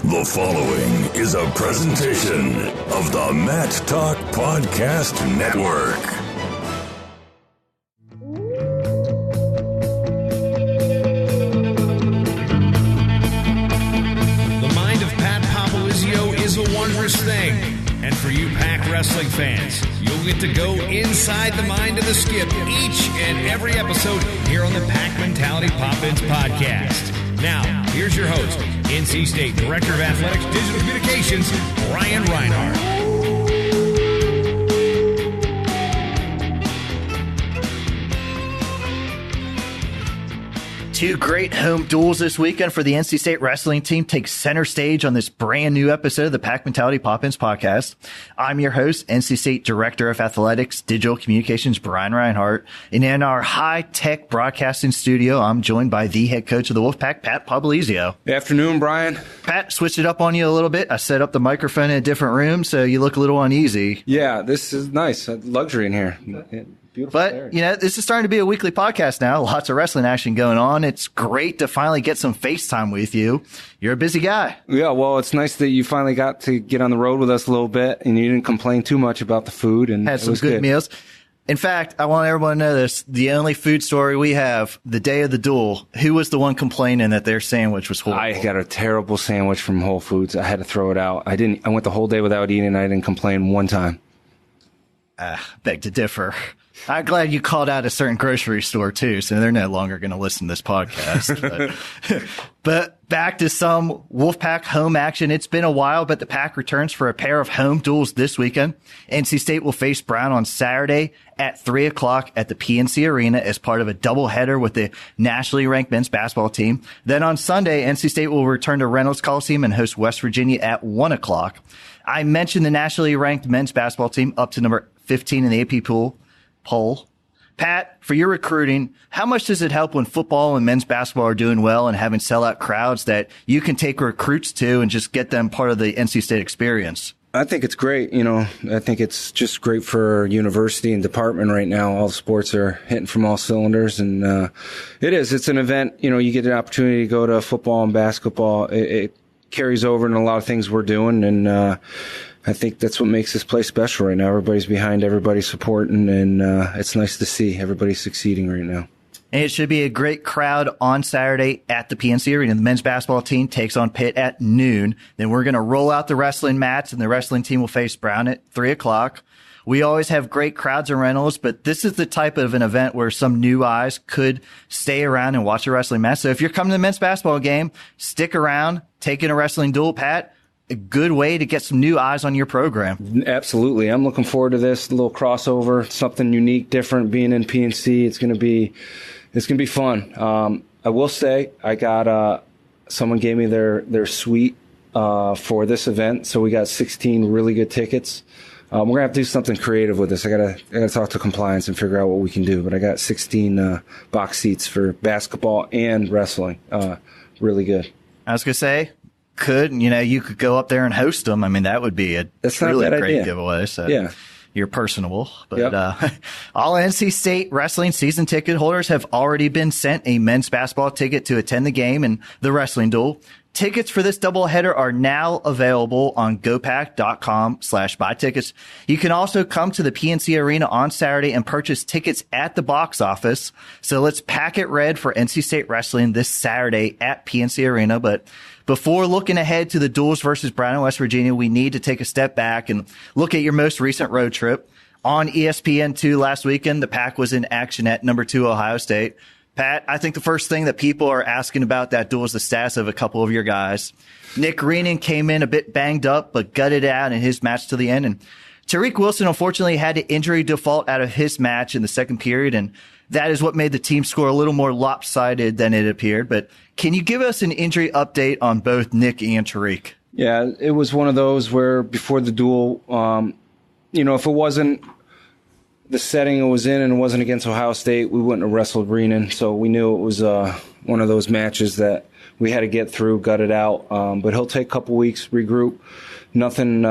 The following is a presentation of the Matt Talk Podcast Network. The mind of Pat Popolizio is a wondrous thing. And for you Pack wrestling fans, you'll get to go inside the mind of the Skip each and every episode here on the Pack Mentality Pop-Ins podcast. Now, here's your host, NC State Director of Athletics Digital Communications, Brian Reinhardt. Two great home duels this weekend for the NC State wrestling team take center stage on this brand new episode of the Pack Mentality Pop-Ins podcast. I'm your host, NC State Director of Athletics Digital Communications, Brian Reinhardt. And in our high-tech broadcasting studio, I'm joined by the head coach of the Wolfpack, Pat Popolizio. Good afternoon, Brian. Pat, switched it up on you a little bit. I set up the microphone in a different room, so you look a little uneasy. Yeah, this is nice. Luxury in here. Beautiful. But, you know, this is starting to be a weekly podcast now. Lots of wrestling action going on. It's great to finally get some FaceTime with you. You're a busy guy. Yeah, well, it's nice that you finally got to get on the road with us a little bit, and you didn't complain too much about the food. And had some good meals. In fact, I want everyone to know this. The only food story we have, the day of the duel, who was the one complaining that their sandwich was horrible? I got a terrible sandwich from Whole Foods. I had to throw it out. I went the whole day without eating, and I didn't complain one time. Beg to differ. I'm glad you called out a certain grocery store, too, so they're no longer going to listen to this podcast. But back to some Wolfpack home action. It's been a while, but the Pack returns for a pair of home duels this weekend. NC State will face Brown on Saturday at 3 o'clock at the PNC Arena as part of a doubleheader with the nationally ranked men's basketball team. Then on Sunday, NC State will return to Reynolds Coliseum and host West Virginia at 1 o'clock. I mentioned the nationally ranked men's basketball team up to number 15 in the AP poll. Pat, for your recruiting, how much does it help when football and men's basketball are doing well and having sellout crowds that you can take recruits to and just get them part of the NC State experience? I think it's great. You know, I think it's just great for university and department right now. All the sports are hitting from all cylinders, and it's an event. You know, you get an opportunity to go to football and basketball. It carries over in a lot of things we're doing, and I think that's what makes this place special right now. Everybody's behind, everybody's supporting, and it's nice to see everybody succeeding right now. And it should be a great crowd on Saturday at the PNC Arena. The men's basketball team takes on Pitt at noon. Then we're going to roll out the wrestling mats, and the wrestling team will face Brown at 3 o'clock. We always have great crowds in Reynolds, but this is the type of an event where some new eyes could stay around and watch a wrestling match. So if you're coming to the men's basketball game, stick around, taking a wrestling duel, Pat. A good way to get some new eyes on your program. Absolutely. I'm looking forward to this, a little crossover, something unique, different, being in PNC. It's going to be fun. I will say I got, someone gave me their suite, for this event. So we got 16 really good tickets. We're going to have to do something creative with this. I gotta talk to compliance and figure out what we can do, but I got 16, box seats for basketball and wrestling. Really good. I was going to say, you could go up there and host them. I mean, that would be That's really not a bad great idea. giveaway. So yeah. You're personable. But yep. All NC State wrestling season ticket holders have already been sent a men's basketball ticket to attend the game and the wrestling duel. Tickets for this doubleheader are now available on gopack.com/buy tickets. You can also come to the PNC Arena on Saturday and purchase tickets at the box office. So let's pack it red for NC State wrestling this Saturday at PNC Arena. But before looking ahead to the duels versus Brown and West Virginia, we need to take a step back and look at your most recent road trip. On ESPN2 last weekend, the Pack was in action at number 2 Ohio State. Pat, I think the first thing that people are asking about that duel is the status of a couple of your guys. Nick Greenan came in a bit banged up, but gutted out in his match to the end. And Tariq Wilson, unfortunately, had to injury default out of his match in the second period. And that is what made the team score a little more lopsided than it appeared. But can you give us an injury update on both Nick and Tariq? Yeah, it was one of those where before the duel, if it wasn't the setting it was in and it wasn't against Ohio State, we wouldn't have wrestled Greenan. So we knew it was one of those matches that we had to get through, gut it out. But he'll take a couple weeks, regroup. Nothing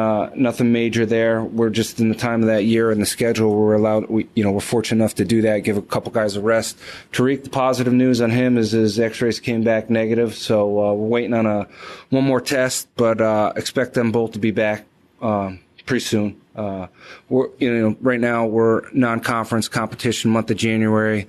major there. We're just in the time of that year and the schedule. We're fortunate enough to do that. Give a couple guys a rest. Tariq, the positive news on him is his X-rays came back negative, so we're waiting on one more test, but expect them both to be back pretty soon. Right now we're non-conference competition month of January.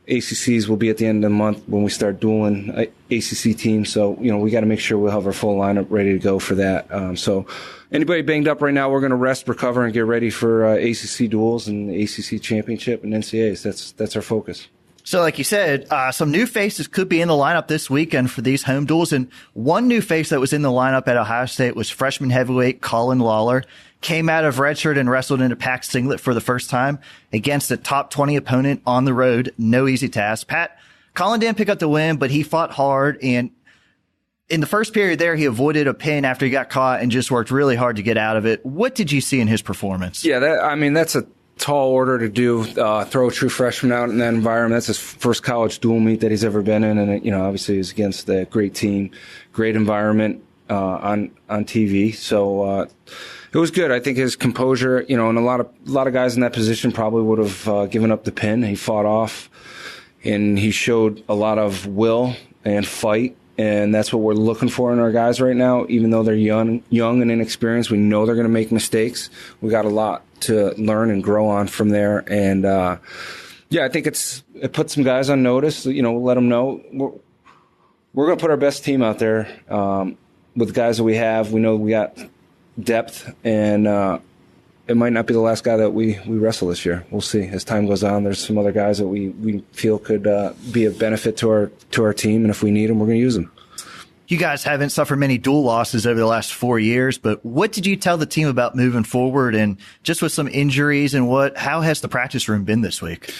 ACCs will be at the end of the month when we start dueling ACC teams. So, we got to make sure we'll have our full lineup ready to go for that. So anybody banged up right now, we're going to rest, recover, and get ready for ACC duels and the ACC championship and NCAAs. That's our focus. So like you said, some new faces could be in the lineup this weekend for these home duels. And one new face that was in the lineup at Ohio State was freshman heavyweight Colin Lawler. Came out of redshirt and wrestled in a packed singlet for the first time against a top 20 opponent on the road. No easy task. Pat, Colin didn't pick up the win, but he fought hard. And in the first period there, he avoided a pin after he got caught and just worked really hard to get out of it. What did you see in his performance? Yeah, that's a tall order to do. Throw a true freshman out in that environment. That's his first college dual meet that he's ever been in. And, obviously he's against a great team, great environment on TV. So, it was good. I think his composure, and a lot of guys in that position probably would have given up the pin. He fought off, and he showed a lot of will and fight, and that's what we're looking for in our guys right now. Even though they're young and inexperienced, we know they're going to make mistakes. We got a lot to learn and grow on from there, and I think it puts some guys on notice. We'll let them know we're going to put our best team out there with the guys that we have. We know we got depth, and it might not be the last guy that we wrestle this year. We'll see as time goes on. There's some other guys that we feel could be a benefit to our team, and if we need them, we're going to use them. You guys haven't suffered many dual losses over the last 4 years, but what did you tell the team about moving forward, and just with some injuries and how has the practice room been this week?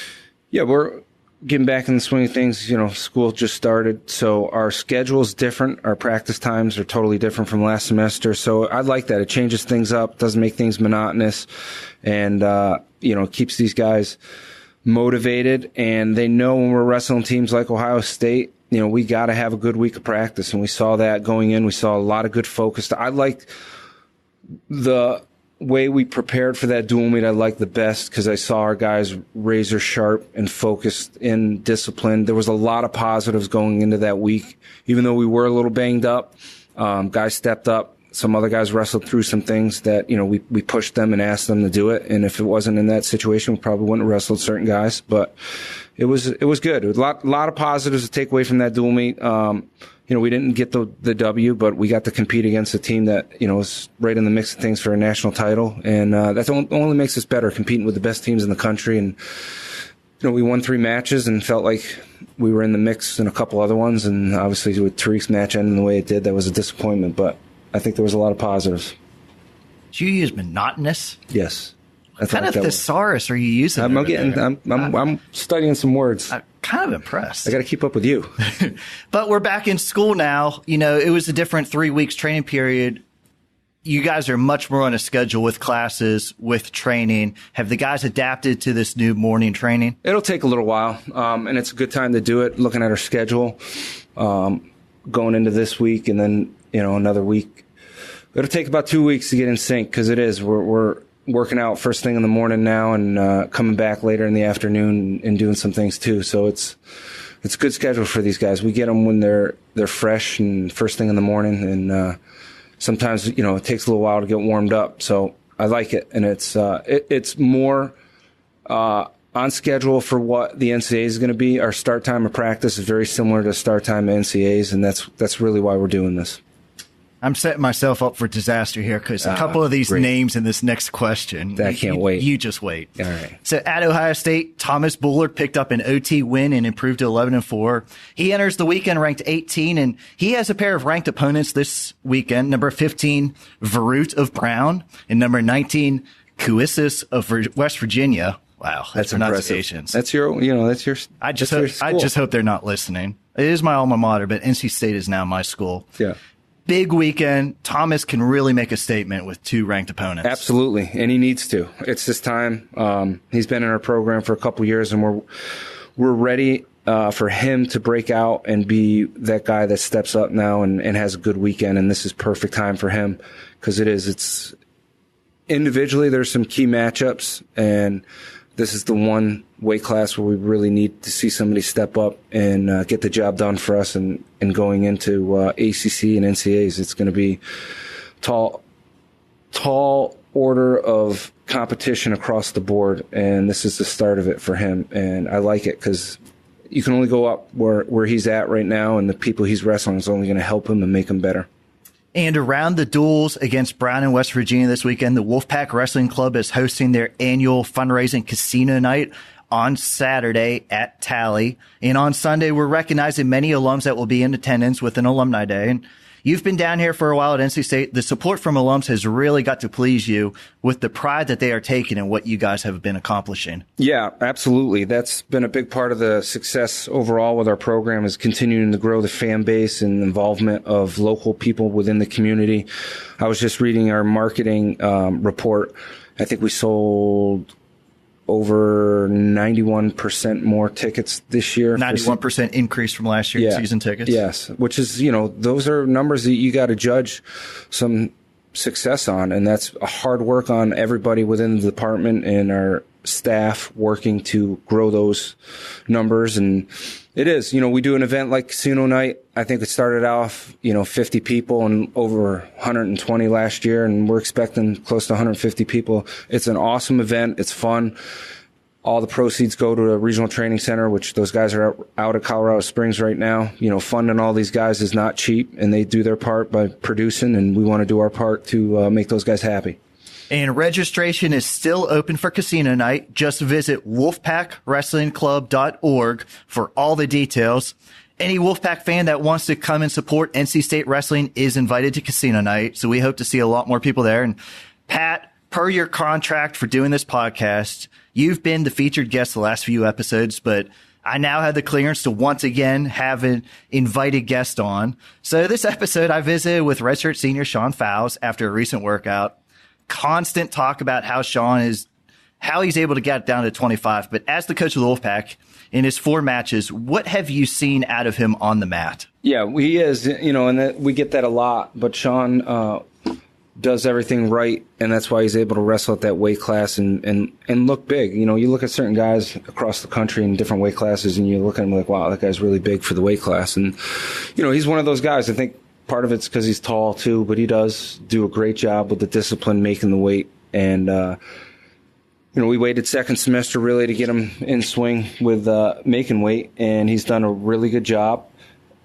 Yeah, we're getting back in the swing of things. School just started, so our schedule is different. Our practice times are totally different from last semester. So I like that. It changes things up, doesn't make things monotonous, and, keeps these guys motivated. And they know when we're wrestling teams like Ohio State, we got to have a good week of practice. And we saw that going in. We saw a lot of good focus. I liked the way we prepared for that dual meet. I liked the best because I saw our guys razor sharp and focused and disciplined. There was a lot of positives going into that week. Even though we were a little banged up, guys stepped up. Some other guys wrestled through some things that, we pushed them and asked them to do it. And if it wasn't in that situation, we probably wouldn't have wrestled certain guys. But it was good. It was a lot of positives to take away from that dual meet. We didn't get the W, but we got to compete against a team that, is right in the mix of things for a national title. And that only makes us better, competing with the best teams in the country. And, we won 3 matches and felt like we were in the mix in a couple other ones. And obviously with Tariq's match ending the way it did, that was a disappointment. But I think there was a lot of positives. Did you use monotonous? Yes. What kind of thesaurus are you using? I'm studying some words. I'm kind of impressed. I got to keep up with you. But we're back in school now. It was a different 3 weeks training period. You guys are much more on a schedule with classes, with training. Have the guys adapted to this new morning training? It'll take a little while, and it's a good time to do it, looking at our schedule, going into this week and then, another week. It'll take about 2 weeks to get in sync because it is. We're working out first thing in the morning now and coming back later in the afternoon and doing some things too. So it's a good schedule for these guys. We get them when they're fresh and first thing in the morning, and sometimes it takes a little while to get warmed up. So I like it, and it's more on schedule for what the NCAA is going to be. Our start time of practice is very similar to start time of NCAAs, and that's really why we're doing this. I'm setting myself up for disaster here because a couple of these names in this next question. I can't wait. You just wait. All right. So at Ohio State, Thomas Bullard picked up an OT win and improved to 11-4. He enters the weekend ranked 18, and he has a pair of ranked opponents this weekend. Number 15, Varut of Brown, and number 19, Cuissis of West Virginia. Wow, that's pronunciations. That's your. I just hope they're not listening. It is my alma mater, but NC State is now my school. Yeah. Big weekend. Thomas can really make a statement with 2 ranked opponents. Absolutely, and he needs to. It's his time. He's been in our program for a couple years, and we're ready for him to break out and be that guy that steps up now and has a good weekend. And this is perfect time for him because it's individually, there's some key matchups, and this is the one weight class where we really need to see somebody step up and get the job done for us. And going into ACC and NCAAs, it's going to be tall order of competition across the board, and this is the start of it for him. And I like it because you can only go up where he's at right now, and the people he's wrestling is only going to help him and make him better. And around the duels against Brown in West Virginia this weekend, the Wolfpack Wrestling Club is hosting their annual fundraising casino night on Saturday at Tally. And on Sunday, we're recognizing many alums that will be in attendance with an alumni day. And you've been down here for a while at NC State. The support from alums has really got to please you with the pride that they are taking and what you guys have been accomplishing. Yeah, absolutely. That's been a big part of the success overall with our program, is continuing to grow the fan base and involvement of local people within the community. I was just reading our marketing report. I think we sold over 91% more tickets this year. 91% increase from last year's season tickets. Yes, which is, those are numbers that you got to judge some success on, and that's a hard work on everybody within the department and our staff working to grow those numbers. And it is, we do an event like Casino Night. I think it started off, 50 people and over 120 last year, and we're expecting close to 150 people. It's an awesome event. It's fun. All the proceeds go to a regional training center, which those guys are out at Colorado Springs right now. Funding all these guys is not cheap, and they do their part by producing, and we want to do our part to make those guys happy. And registration is still open for Casino Night. Just visit wolfpackwrestlingclub.org for all the details. Any Wolfpack fan that wants to come and support NC State Wrestling is invited to Casino Night, so we hope to see a lot more people there. And Pat, per your contract for doing this podcast, you've been the featured guest the last few episodes, but I now have the clearance to once again have an invited guest on. So this episode, I visited with redshirt senior Sean Fausz after a recent workout. Constant talk about how he's able to get it down to 25. But as the coach of the Wolfpack, in his 4 matches, what have you seen out of him on the mat? Yeah, he is, and we get that a lot. But Sean does everything right, and that's why he's able to wrestle at that weight class and look big. You look at certain guys across the country in different weight classes, and you look at him like, wow, that guy's really big for the weight class. And, he's one of those guys. I think part of it's because he's tall, too, but he does do a great job with the discipline, making the weight. And, we waited second semester really to get him in swing with making weight, and he's done a really good job.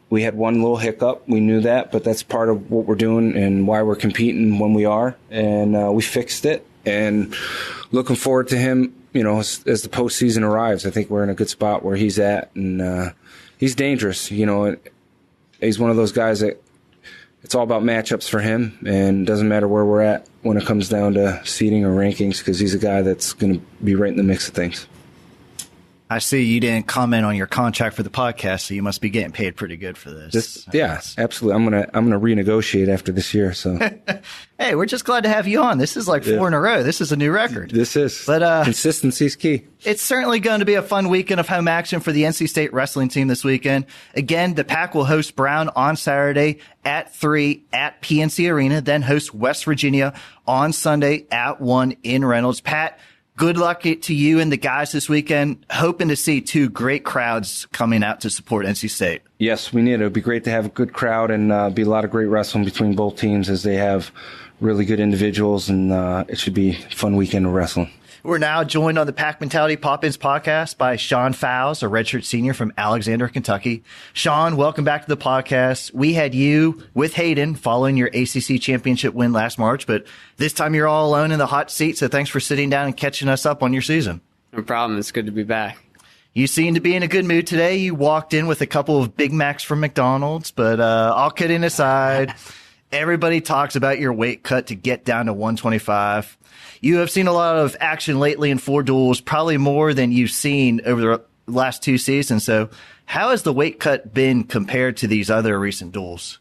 We had one little hiccup. We knew that, but that's part of what we're doing and why we're competing when we are. And we fixed it, and looking forward to him, as the postseason arrives. I think we're in a good spot where he's at, and he's dangerous. He's one of those guys that it's all about matchups for him, and doesn't matter where we're at when it comes down to seeding or rankings, because he's a guy that's going to be right in the mix of things. I see you didn't comment on your contract for the podcast, so you must be getting paid pretty good for this. Yeah, absolutely. I'm gonna renegotiate after this year. So, hey, we're just glad to have you on. This is like 4 in a row. This is a new record. This is, but consistency is key. It's certainly going to be a fun weekend of home action for the NC State wrestling team this weekend. Again, the Pack will host Brown on Saturday at 3 at PNC Arena, then host West Virginia on Sunday at 1 in Reynolds. Pat, good luck to you and the guys this weekend. Hoping to see 2 great crowds coming out to support NC State. Yes, we need it. It would be great to have a good crowd and be a lot of great wrestling between both teams, as they have really good individuals, and it should be a fun weekend of wrestling. We're now joined on the Pack Mentality Pop-Ins podcast by Sean Fausz, a redshirt senior from Alexander, Kentucky. Sean, welcome back to the podcast. We had you with Hayden following your ACC championship win last March, but this time you're all alone in the hot seat, so thanks for sitting down and catching us up on your season. No problem. It's good to be back. You seem to be in a good mood today. You walked in with a couple of Big Macs from McDonald's, but all kidding aside, everybody talks about your weight cut to get down to 125. You have seen a lot of action lately in 4 duels, probably more than you've seen over the last 2 seasons. So how has the weight cut been compared to these other recent duels?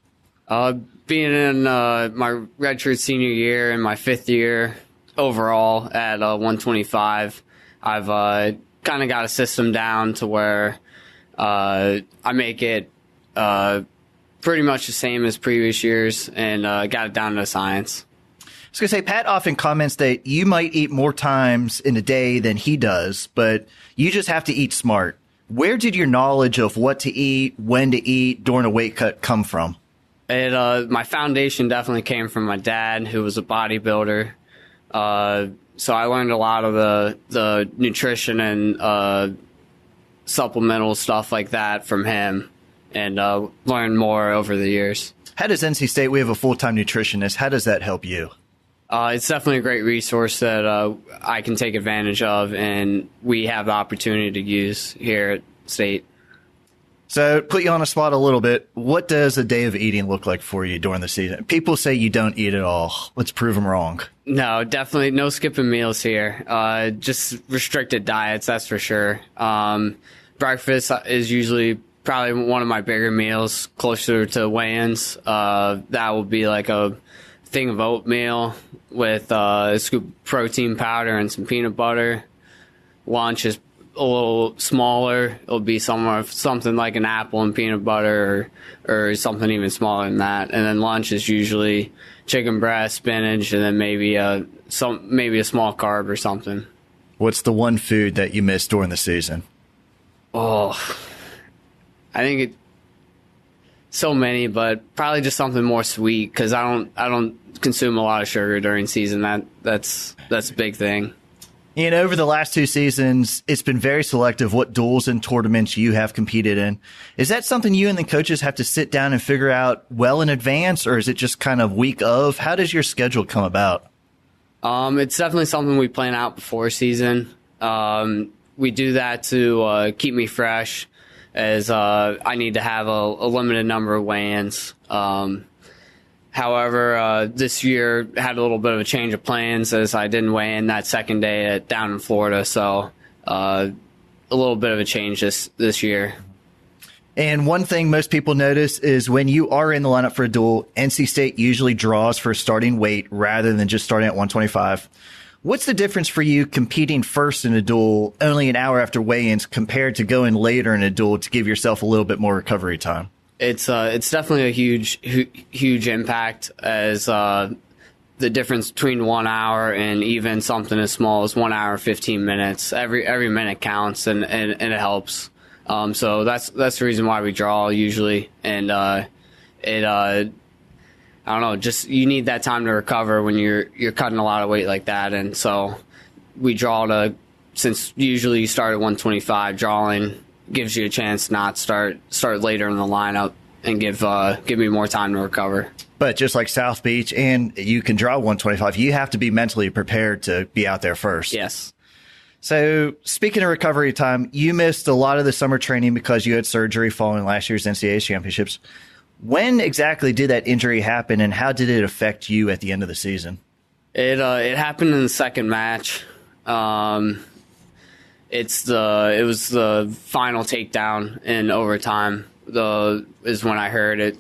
Being in my redshirt senior year and my 5th year overall at 125, I've kind of got a system down to where I make it pretty much the same as previous years, and got it down to science. I was going to say, Pat often comments that you might eat more times in a day than he does, but you just have to eat smart. Where did your knowledge of what to eat, when to eat during a weight cut come from? My foundation definitely came from my dad, who was a bodybuilder. So I learned a lot of the nutrition and supplemental stuff like that from him, and learned more over the years. How does NC State, we have a full-time nutritionist, how does that help you? It's definitely a great resource that I can take advantage of, and we have the opportunity to use here at State. So, put you on the spot a little bit. What does a day of eating look like for you during the season? People say you don't eat at all. Let's prove them wrong. No, definitely no skipping meals here. Just restricted diets, that's for sure. Breakfast is usually probably one of my bigger meals, closer to weigh-ins. That will be like a thing of oatmeal with a scoop of protein powder and some peanut butter. Lunch is a little smaller. It'll be something like an apple and peanut butter, or something even smaller than that. And then lunch is usually chicken breast, spinach, and then maybe a small carb or something. What's the one food that you miss during the season? Oh, I think so many, but probably just something more sweet, because I don't consume a lot of sugar during season. That's a big thing. And over the last 2 seasons, it's been very selective what duels and tournaments you have competed in. Is that something you and the coaches have to sit down and figure out well in advance, or is it just kind of week of? How does your schedule come about? It's definitely something we plan out before season. We do that to keep me fresh, as I need to have a limited number of weigh-ins. However, this year had a little bit of a change of plans, as I didn't weigh in that second day down in Florida. So a little bit of a change this year. And one thing most people notice is when you are in the lineup for a duel, NC State usually draws for starting weight rather than just starting at 125. What's the difference for you competing first in a duel only an hour after weigh-ins compared to going later in a duel to give yourself a little bit more recovery time? It's definitely a huge impact, as the difference between 1 hour and even something as small as 1 hour 15 minutes. Every minute counts, and it helps. So that's the reason why we draw usually, and I don't know, just you need that time to recover when you're cutting a lot of weight like that, and so we draw since usually you start at 125, drawing gives you a chance to not start later in the lineup and give me more time to recover. But just like South Beach, and you can draw 125, you have to be mentally prepared to be out there first. Yes. So speaking of recovery time, you missed a lot of the summer training because you had surgery following last year's NCAA championships. When exactly did that injury happen, and how did it affect you at the end of the season? It happened in the second match. It was the final takedown in overtime. Is when I heard it.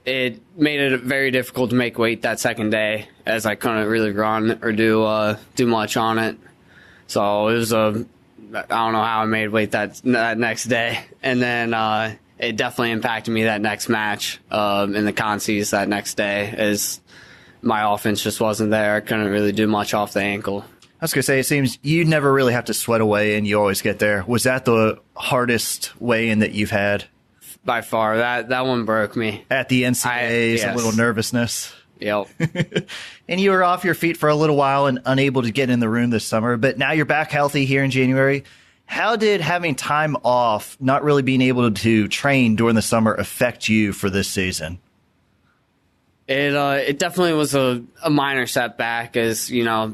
It made it very difficult to make weight that second day, as I couldn't really run or do much on it. So it was I don't know how I made weight that next day, and then it definitely impacted me that next match in the consies that next day, as my offense just wasn't there. I couldn't really do much off the ankle. I was going to say, it seems you never really have to sweat away and you always get there. Was that the hardest weigh-in that you've had? By far. That one broke me. At the NCAAs, yes. A little nervousness. Yep. And you were off your feet for a little while and unable to get in the room this summer, but now you're back healthy here in January. How did having time off, not really being able to train during the summer, affect you for this season? It definitely was a minor setback, as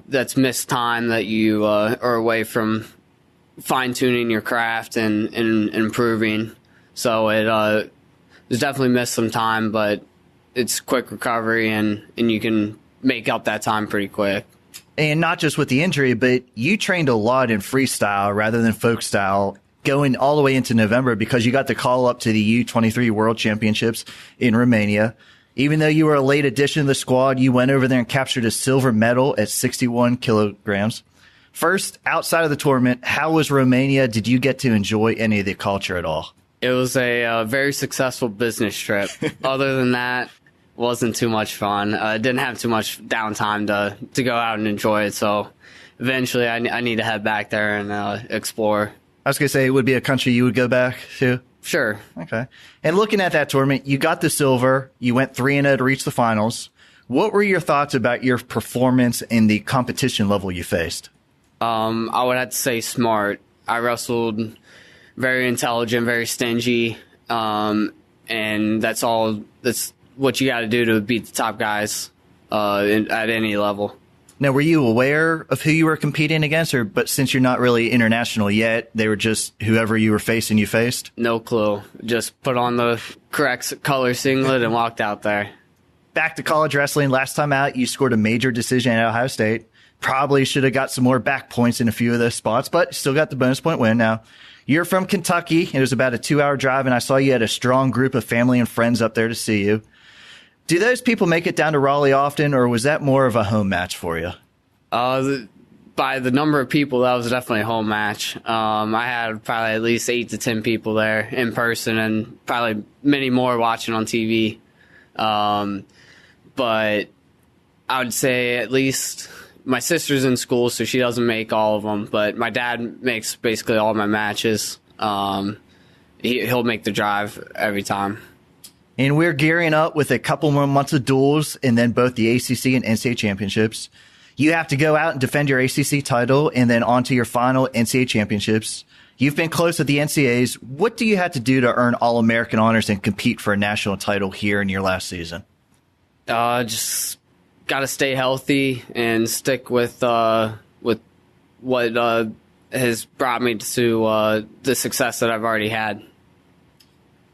that's missed time that you are away from fine-tuning your craft and improving. So it was definitely missed some time, but it's quick recovery, and you can make up that time pretty quick. And not just with the injury, but you trained a lot in freestyle rather than folk style going all the way into November, because you got the call up to the U23 World Championships in Romania. Even though you were a late addition to the squad, you went over there and captured a silver medal at 61 kilograms. First, outside of the tournament, how was Romania? Did you get to enjoy any of the culture at all? It was a very successful business trip. Other than that, wasn't too much fun. Didn't have too much downtime to go out and enjoy it. So eventually I need to head back there and explore. I was going to say, it would be a country you would go back to? Sure. Okay. And looking at that tournament, you got the silver. You went 3-0 to reach the finals. What were your thoughts about your performance and the competition level you faced? I would have to say smart. I wrestled very intelligent, very stingy, and that's what you got to do to beat the top guys at any level. Now, were you aware of who you were competing against, but since you're not really international yet, they were just whoever you were facing you faced? No clue. Just put on the correct color singlet and walked out there. Back to college wrestling. Last time out, you scored a major decision at Ohio State. Probably should have got some more back points in a few of those spots, but still got the bonus point win. Now, you're from Kentucky. It was about a 2-hour drive, and I saw you had a strong group of family and friends up there to see you. Do those people make it down to Raleigh often, or was that more of a home match for you? By the number of people, that was definitely a home match. I had probably at least 8 to 10 people there in person, and probably many more watching on TV. But I would say at least my sister's in school, so she doesn't make all of them. But my dad makes basically all my matches. He'll make the drive every time. And we're gearing up with a couple more months of duels and then both the ACC and NCAA championships. You have to go out and defend your ACC title and then on to your final NCAA championships. You've been close at the NCAAs. What do you have to do to earn All-American honors and compete for a national title here in your last season? Just got to stay healthy and stick with what has brought me to the success that I've already had.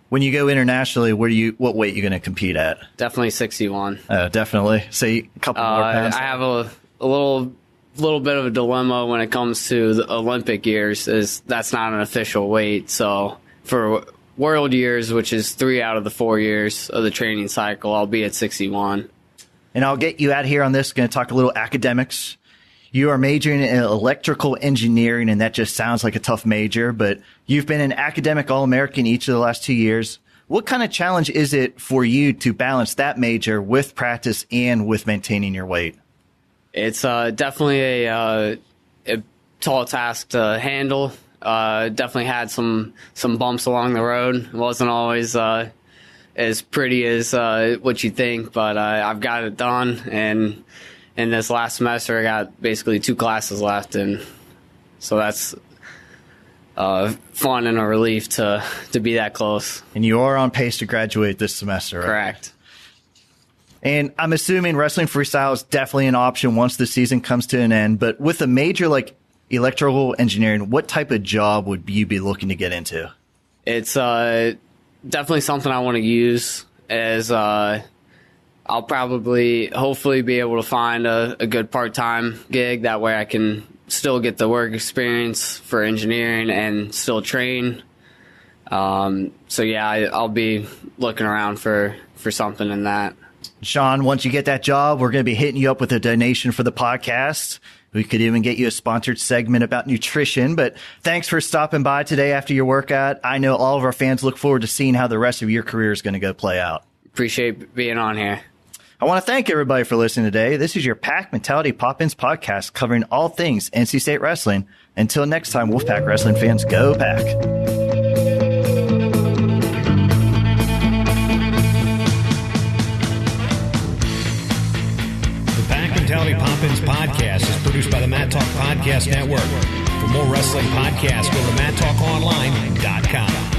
When you go internationally, what weight are you going to compete at? Definitely 61. Definitely. Say a couple more pounds. I have a little bit of a dilemma when it comes to the Olympic years, is that's not an official weight. So for World years, which is 3 out of the 4 years of the training cycle, I'll be at 61. And I'll get you out here on this. Going to talk a little academics. You are majoring in electrical engineering, and that just sounds like a tough major, but you've been an academic All-American each of the last 2 years. What kind of challenge is it for you to balance that major with practice and with maintaining your weight? It's definitely a tall task to handle. Definitely had some bumps along the road. It wasn't always as pretty as what you think, but I've got it done, and in this last semester, I got basically 2 classes left, and so that's fun and a relief to be that close. And you are on pace to graduate this semester, right? Correct. And I'm assuming wrestling freestyle is definitely an option once the season comes to an end, but with a major like electrical engineering, what type of job would you be looking to get into? It's definitely something I want to use as I'll probably, hopefully, be able to find a good part-time gig. That way I can still get the work experience for engineering and still train. So, yeah, I'll be looking around for something in that. Sean, once you get that job, we're going to be hitting you up with a donation for the podcast. We could even get you a sponsored segment about nutrition. But thanks for stopping by today after your workout. I know all of our fans look forward to seeing how the rest of your career is going to go play out. Appreciate being on here. I want to thank everybody for listening today. This is your Pack Mentality Pop-Ins podcast covering all things NC State wrestling. Until next time, Wolfpack wrestling fans, go Pack. The Pack Mentality Pop-Ins podcast is produced by the Mat Talk Podcast Network. For more wrestling podcasts, go to MatTalkOnline.com.